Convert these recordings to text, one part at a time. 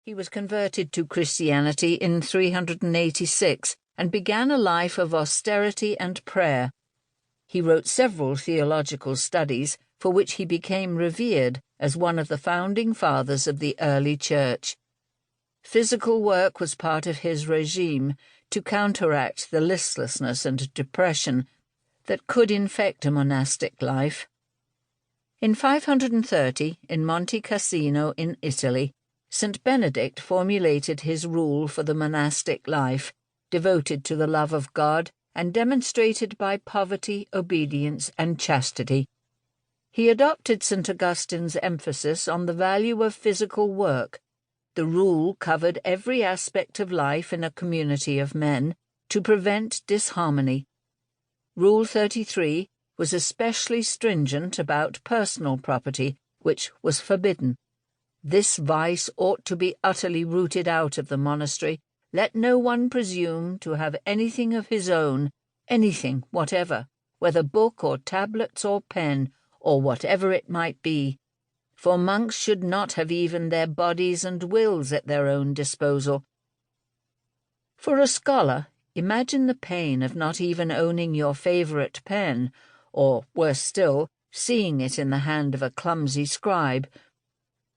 He was converted to Christianity in 386 and began a life of austerity and prayer. He wrote several theological studies for which he became revered as one of the founding fathers of the early church. Physical work was part of his regime to counteract the listlessness and depression that could infect a monastic life. In 530, in Monte Cassino in Italy, St. Benedict formulated his rule for the monastic life, devoted to the love of God and demonstrated by poverty, obedience, and chastity. He adopted St. Augustine's emphasis on the value of physical work. The rule covered every aspect of life in a community of men to prevent disharmony. Rule 33 was especially stringent about personal property, which was forbidden. This vice ought to be utterly rooted out of the monastery. Let no one presume to have anything of his own, anything whatever, whether book or tablets or pen, or whatever it might be. For monks should not have even their bodies and wills at their own disposal. For a scholar, imagine the pain of not even owning your favourite pen, or, worse still, seeing it in the hand of a clumsy scribe.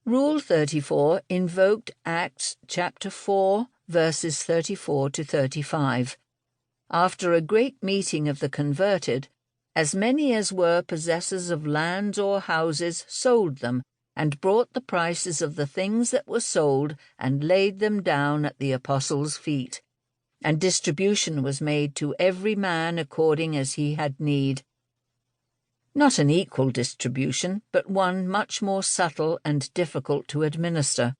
Rule 34 invoked Acts chapter 4, verses 34 to 35. After a great meeting of the converted, as many as were possessors of lands or houses sold them, and brought the prices of the things that were sold and laid them down at the apostles' feet. And distribution was made to every man according as he had need. Not an equal distribution, but one much more subtle and difficult to administer.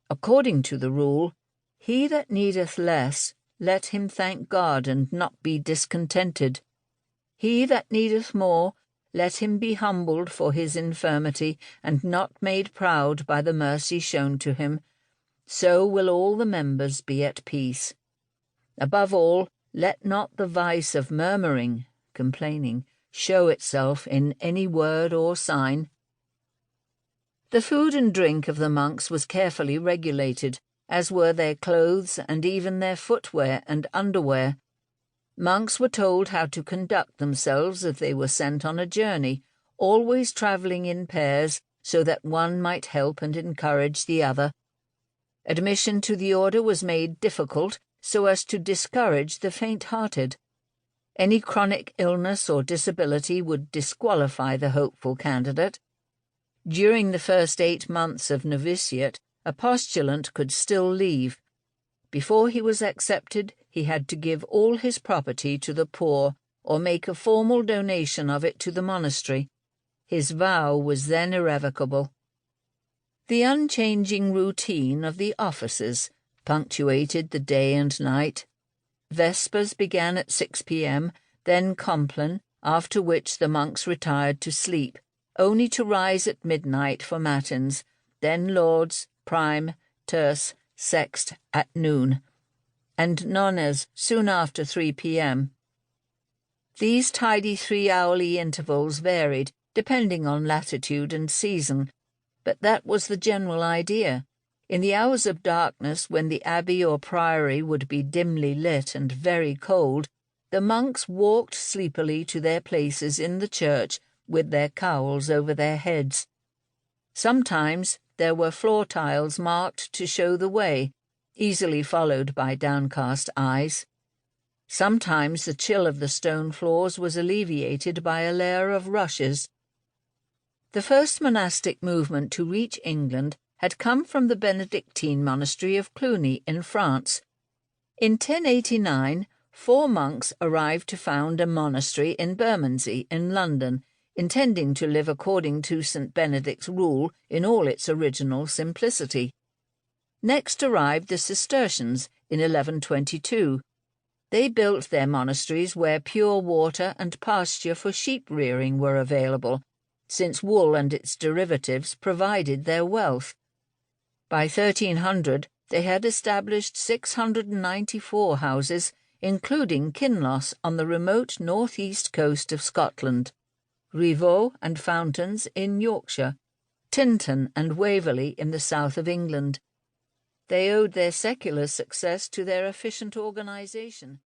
According to the rule, he that needeth less, let him thank God and not be discontented. He that needeth more, let him be humbled for his infirmity, and not made proud by the mercy shown to him. So will all the members be at peace. Above all, let not the vice of murmuring, complaining, show itself in any word or sign. The food and drink of the monks was carefully regulated, as were their clothes and even their footwear and underwear. Monks were told how to conduct themselves if they were sent on a journey, always travelling in pairs so that one might help and encourage the other. Admission to the order was made difficult so as to discourage the faint-hearted. Any chronic illness or disability would disqualify the hopeful candidate. During the first 8 months of novitiate, a postulant could still leave. Before he was accepted, he had to give all his property to the poor or make a formal donation of it to the monastery. His vow was then irrevocable. The unchanging routine of the offices punctuated the day and night. Vespers began at 6 p.m., then Compline, after which the monks retired to sleep, only to rise at midnight for matins, then lauds, prime, terce, sext at noon, and nones soon after 3 p.m. These tidy 3-hourly intervals varied, depending on latitude and season, but that was the general idea. In the hours of darkness, when the abbey or priory would be dimly lit and very cold, the monks walked sleepily to their places in the church with their cowls over their heads. Sometimes there were floor tiles marked to show the way, easily followed by downcast eyes. Sometimes the chill of the stone floors was alleviated by a layer of rushes. The first monastic movement to reach England had come from the Benedictine monastery of Cluny in France. In 1089, 4 monks arrived to found a monastery in Bermondsey in London, intending to live according to St. Benedict's rule in all its original simplicity. Next arrived the Cistercians in 1122. They built their monasteries where pure water and pasture for sheep-rearing were available, since wool and its derivatives provided their wealth. By 1300, they had established 694 houses, including Kinloss on the remote northeast coast of Scotland, Rievaulx and Fountains in Yorkshire, Tintern and Waverley in the south of England. They owed their secular success to their efficient organization.